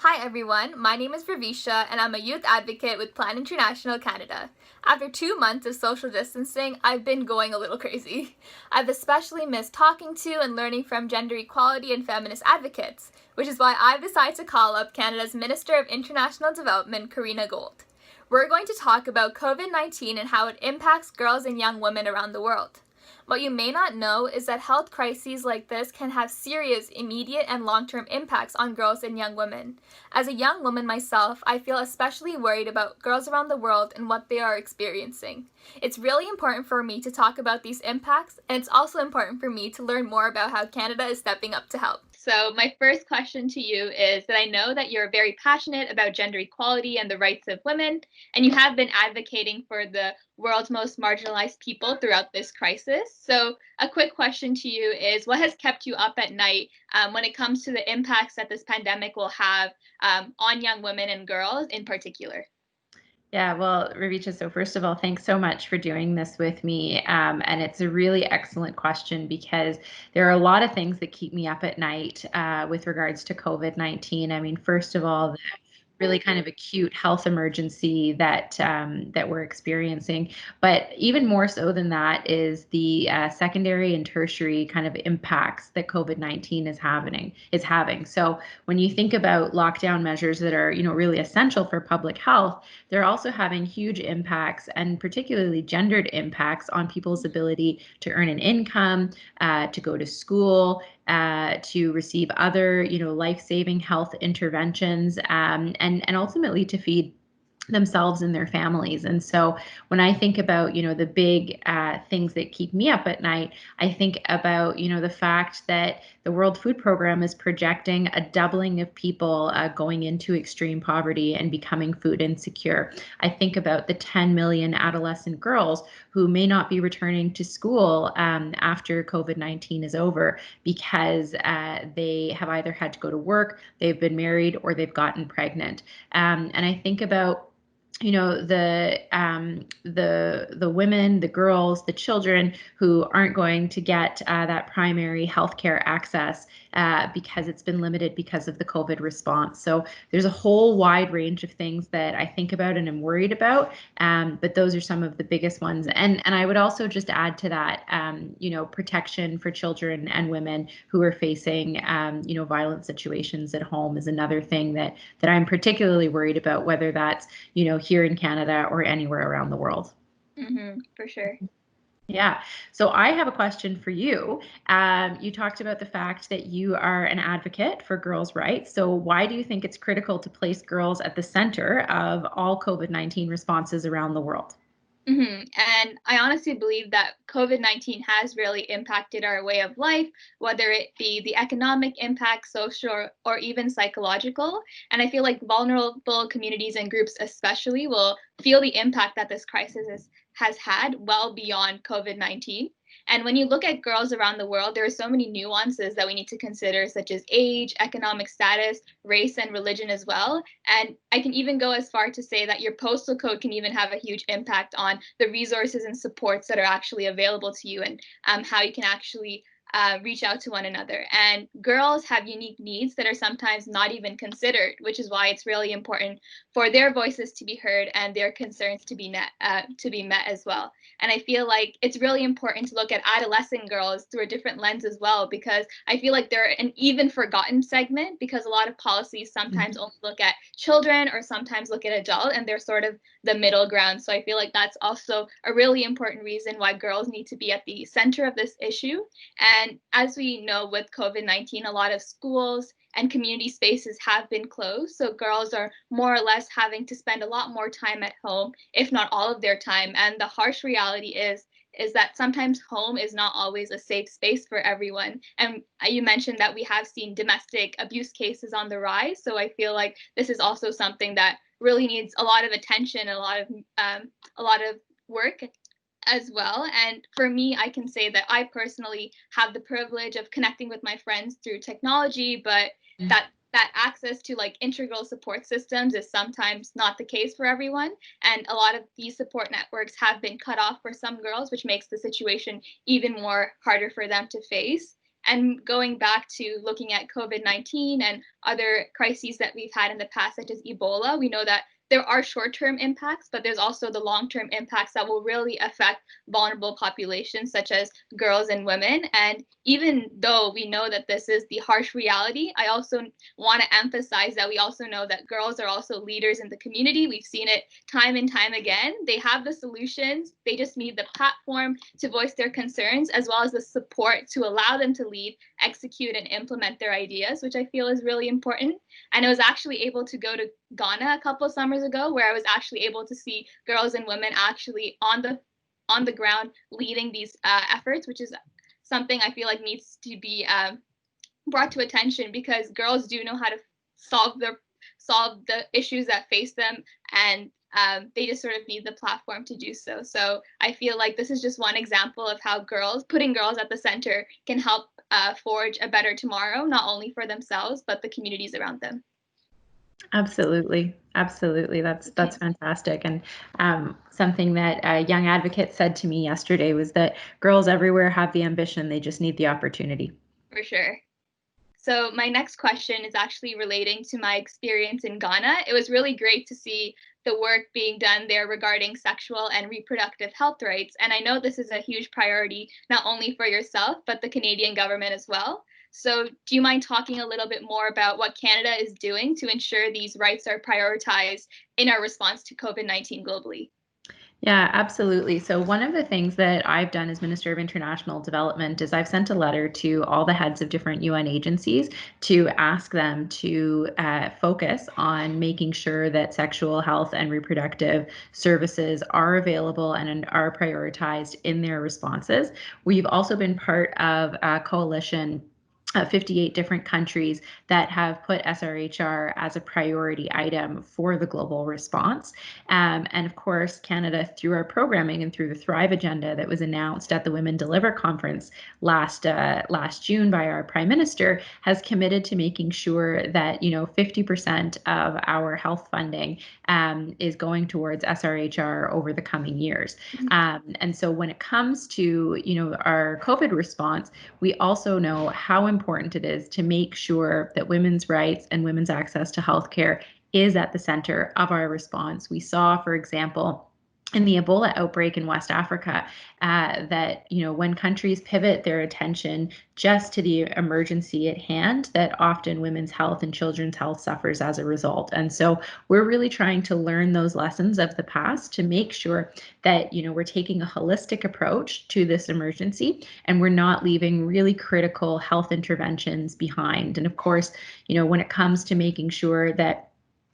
Hi everyone, my name is Ravicha and I'm a youth advocate with Plan International Canada. After 2 months of social distancing, I've been going a little crazy. I've especially missed talking to and learning from gender equality and feminist advocates, which is why I've decided to call up Canada's Minister of International Development, Karina Gould. We're going to talk about COVID-19 and how it impacts girls and young women around the world. What you may not know is that health crises like this can have serious immediate and long-term impacts on girls and young women. As a young woman myself, I feel especially worried about girls around the world and what they are experiencing. It's really important for me to talk about these impacts, and it's also important for me to learn more about how Canada is stepping up to help. So my first question to you is that I know that you're very passionate about gender equality and the rights of women, and you have been advocating for the world's most marginalized people throughout this crisis. So a quick question to you is, what has kept you up at night when it comes to the impacts that this pandemic will have on young women and girls in particular? Yeah, well, Ravicha, so first of all, thanks so much for doing this with me. And it's a really excellent question because there are a lot of things that keep me up at night with regards to COVID-19. I mean, first of all, really kind of acute health emergency that we're experiencing. But even more so than that is the secondary and tertiary kind of impacts that COVID-19 is having. So when you think about lockdown measures that are really essential for public health, they're also having huge impacts and particularly gendered impacts on people's ability to earn an income, to go to school, to receive other, life-saving health interventions, and ultimately to feed themselves and their families. And so when I think about, the big things that keep me up at night, I think about, the fact that the World Food Program is projecting a doubling of people going into extreme poverty and becoming food insecure. I think about the 10 million adolescent girls who may not be returning to school after COVID-19 is over because they have either had to go to work, they've been married, or they've gotten pregnant. And I think about the women, the girls, the children who aren't going to get that primary healthcare access because it's been limited because of the COVID response. So there's a whole wide range of things that I think about and am worried about, but those are some of the biggest ones. And I would also just add to that, protection for children and women who are facing, violent situations at home is another thing that I'm particularly worried about, whether that's here in Canada or anywhere around the world. For sure. Yeah. So I have a question for you. You talked about the fact that you are an advocate for girls' rights. So why do you think it's critical to place girls at the center of all COVID-19 responses around the world? And I honestly believe that COVID-19 has really impacted our way of life, whether it be the economic impact, social, or even psychological. And I feel like vulnerable communities and groups, especially, will feel the impact that this has had well beyond COVID-19. And when you look at girls around the world, there are so many nuances that we need to consider, such as age, economic status, race, and religion as well. And I can even go as far to say that your postal code can even have a huge impact on the resources and supports that are actually available to you, and how you can actually reach out to one another. And girls have unique needs that are sometimes not even considered, which is why it's really important for their voices to be heard and their concerns to be met as well. And I feel like it's really important to look at adolescent girls through a different lens as well, because I feel like they're an even forgotten segment, because a lot of policies sometimes Mhm. only look at children or sometimes look at adult, and they're sort of the middle ground. So I feel like that's also a really important reason why girls need to be at the center of this issue. And as we know, with COVID-19, a lot of schools and community spaces have been closed. So girls are more or less having to spend a lot more time at home, if not all of their time. And the harsh reality is that sometimes home is not always a safe space for everyone. And you mentioned that we have seen domestic abuse cases on the rise. So I feel like this is also something that really needs a lot of attention, a lot of work as well. And for me, I can say that I personally have the privilege of connecting with my friends through technology, but that access to like integral support systems is sometimes not the case for everyone. And a lot of these support networks have been cut off for some girls, which makes the situation even more harder for them to face. And going back to looking at COVID-19 and other crises that we've had in the past, such as Ebola, we know that there are short-term impacts, but there's also the long-term impacts that will really affect vulnerable populations, such as girls and women. And even though we know that this is the harsh reality, I also want to emphasize that we also know that girls are also leaders in the community. We've seen it time and time again. They have the solutions. They just need the platform to voice their concerns, as well as the support to allow them to lead, execute, and implement their ideas, which I feel is really important. And I was actually able to go to Ghana a couple of summers ago, where I was actually able to see girls and women actually on the ground leading these efforts, which is something I feel like needs to be brought to attention, because girls do know how to solve the issues that face them, and they just sort of need the platform to do so. So I feel like this is just one example of how putting girls at the center can help forge a better tomorrow, not only for themselves, but the communities around them. Absolutely. Absolutely. That's fantastic. And something that a young advocate said to me yesterday was that girls everywhere have the ambition, they just need the opportunity. For sure. So my next question is actually relating to my experience in Ghana. It was really great to see the work being done there regarding sexual and reproductive health rights. And I know this is a huge priority, not only for yourself, but the Canadian government as well. So do you mind talking a little bit more about what Canada is doing to ensure these rights are prioritized in our response to COVID-19 globally? Yeah, absolutely. So one of the things that I've done as Minister of International Development is I've sent a letter to all the heads of different UN agencies to ask them to focus on making sure that sexual health and reproductive services are available and are prioritized in their responses. We've also been part of a coalition 58 different countries that have put SRHR as a priority item for the global response. And of course, Canada, through our programming and through the Thrive agenda that was announced at the Women Deliver conference last June by our Prime Minister, has committed to making sure that 50% of our health funding is going towards SRHR over the coming years. And so when it comes to our COVID response, we also know how important it is to make sure that women's rights and women's access to healthcare is at the center of our response. We saw, for example, in the Ebola outbreak in West Africa, that when countries pivot their attention just to the emergency at hand, that often women's health and children's health suffers as a result. And so we're really trying to learn those lessons of the past to make sure that we're taking a holistic approach to this emergency, and we're not leaving really critical health interventions behind. And of course, when it comes to making sure that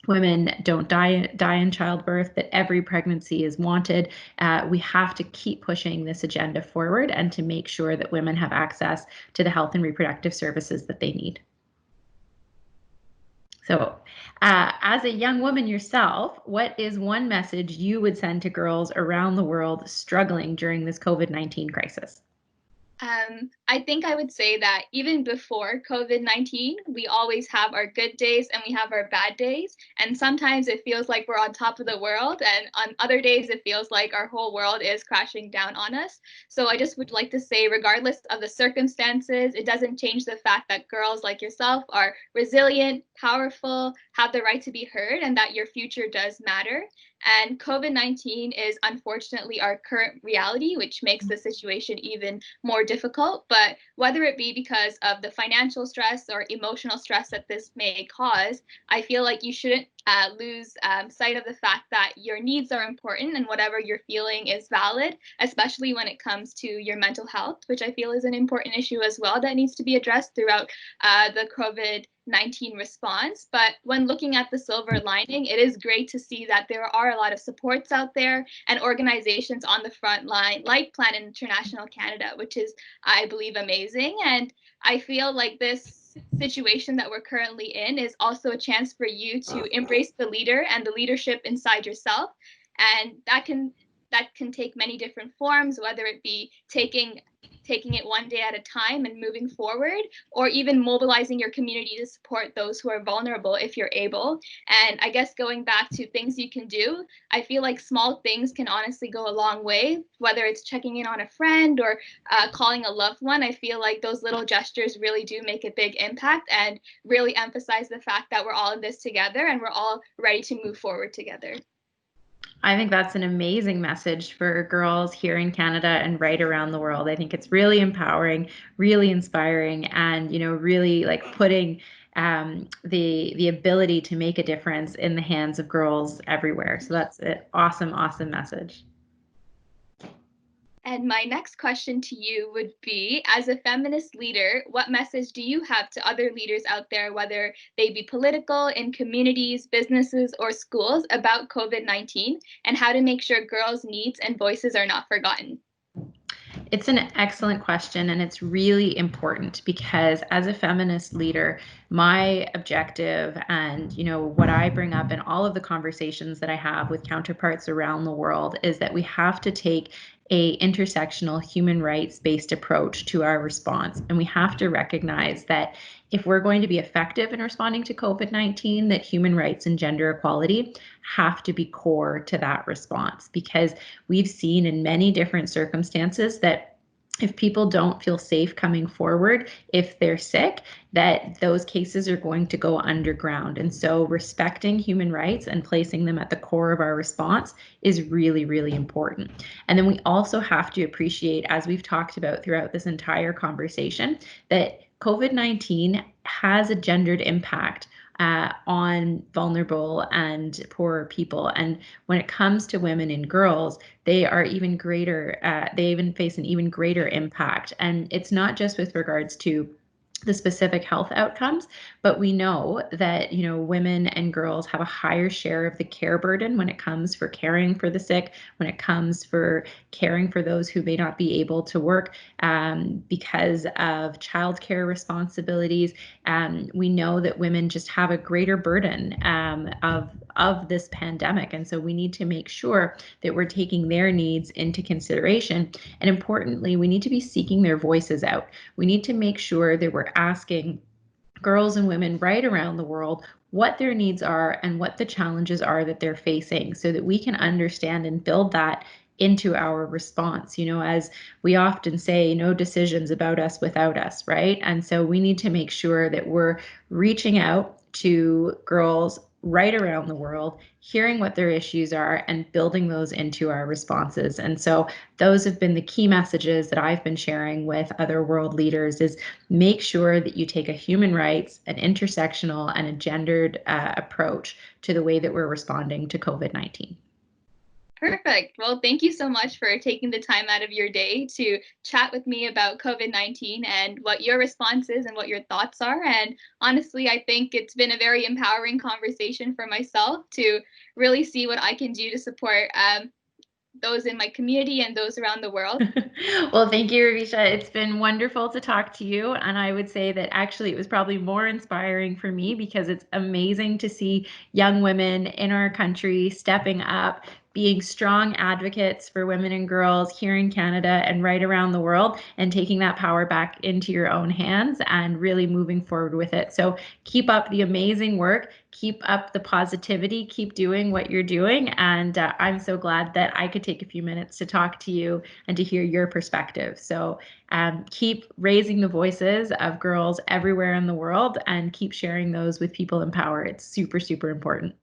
women don't die in childbirth, that every pregnancy is wanted, we have to keep pushing this agenda forward and to make sure that women have access to the health and reproductive services that they need. So as a young woman yourself, what is one message you would send to girls around the world struggling during this COVID-19 crisis? I think I would say that even before COVID-19, we always have our good days and we have our bad days. And sometimes it feels like we're on top of the world, and on other days, it feels like our whole world is crashing down on us. So I just would like to say, regardless of the circumstances, it doesn't change the fact that girls like yourself are resilient, powerful, have the right to be heard, and that your future does matter. And COVID-19 is unfortunately our current reality, which makes the situation even more difficult. But whether it be because of the financial stress or emotional stress that this may cause, I feel like you shouldn't lose sight of the fact that your needs are important and whatever you're feeling is valid, especially when it comes to your mental health, which I feel is an important issue as well that needs to be addressed throughout the COVID-19 response. But when looking at the silver lining, it is great to see that there are a lot of supports out there and organizations on the front line, like Plan International Canada, which is, I believe, amazing. And I feel like this situation that we're currently in is also a chance for you to embrace the leader and the leadership inside yourself. And that can that can take many different forms, whether it be taking it one day at a time and moving forward, or even mobilizing your community to support those who are vulnerable if you're able. And I guess going back to things you can do, I feel like small things can honestly go a long way, whether it's checking in on a friend or calling a loved one. I feel like those little gestures really do make a big impact and really emphasize the fact that we're all in this together and we're all ready to move forward together. I think that's an amazing message for girls here in Canada and right around the world. I think it's really empowering, really inspiring, and really like putting the ability to make a difference in the hands of girls everywhere. So that's an awesome, awesome message. And my next question to you would be, as a feminist leader, what message do you have to other leaders out there, whether they be political, in communities, businesses, or schools, about COVID-19 and how to make sure girls' needs and voices are not forgotten? It's an excellent question, and it's really important because as a feminist leader, my objective and what I bring up in all of the conversations that I have with counterparts around the world is that we have to take a intersectional human rights based approach to our response, and we have to recognize that if we're going to be effective in responding to COVID-19, that human rights and gender equality have to be core to that response, because we've seen in many different circumstances that if people don't feel safe coming forward, if they're sick, that those cases are going to go underground. And so respecting human rights and placing them at the core of our response is really, really important. And then we also have to appreciate, as we've talked about throughout this entire conversation, that COVID-19 has a gendered impact on vulnerable and poorer people. And when it comes to women and girls, they are even greater, they even face an even greater impact. And it's not just with regards to the specific health outcomes, but we know that women and girls have a higher share of the care burden when it comes for caring for the sick, when it comes for caring for those who may not be able to work because of childcare responsibilities. We know that women just have a greater burden of this pandemic, and so we need to make sure that we're taking their needs into consideration. And importantly, we need to be seeking their voices out. We need to make sure that we're asking girls and women right around the world what their needs are and what the challenges are that they're facing, so that we can understand and build that into our response. As we often say, no decisions about us without us, right? And so we need to make sure that we're reaching out to girls right around the world, hearing what their issues are and building those into our responses. And so those have been the key messages that I've been sharing with other world leaders: is make sure that you take a human rights, an intersectional, and a gendered approach to the way that we're responding to COVID-19. Perfect. Well, thank you so much for taking the time out of your day to chat with me about COVID-19 and what your response is and what your thoughts are. And honestly, I think it's been a very empowering conversation for myself to really see what I can do to support those in my community and those around the world. Well, thank you, Ravicha. It's been wonderful to talk to you. And I would say that actually it was probably more inspiring for me, because it's amazing to see young women in our country stepping up, being strong advocates for women and girls here in Canada and right around the world, and taking that power back into your own hands and really moving forward with it. So keep up the amazing work, keep up the positivity, keep doing what you're doing. And I'm so glad that I could take a few minutes to talk to you and to hear your perspective. So keep raising the voices of girls everywhere in the world and keep sharing those with people in power. It's super, super important.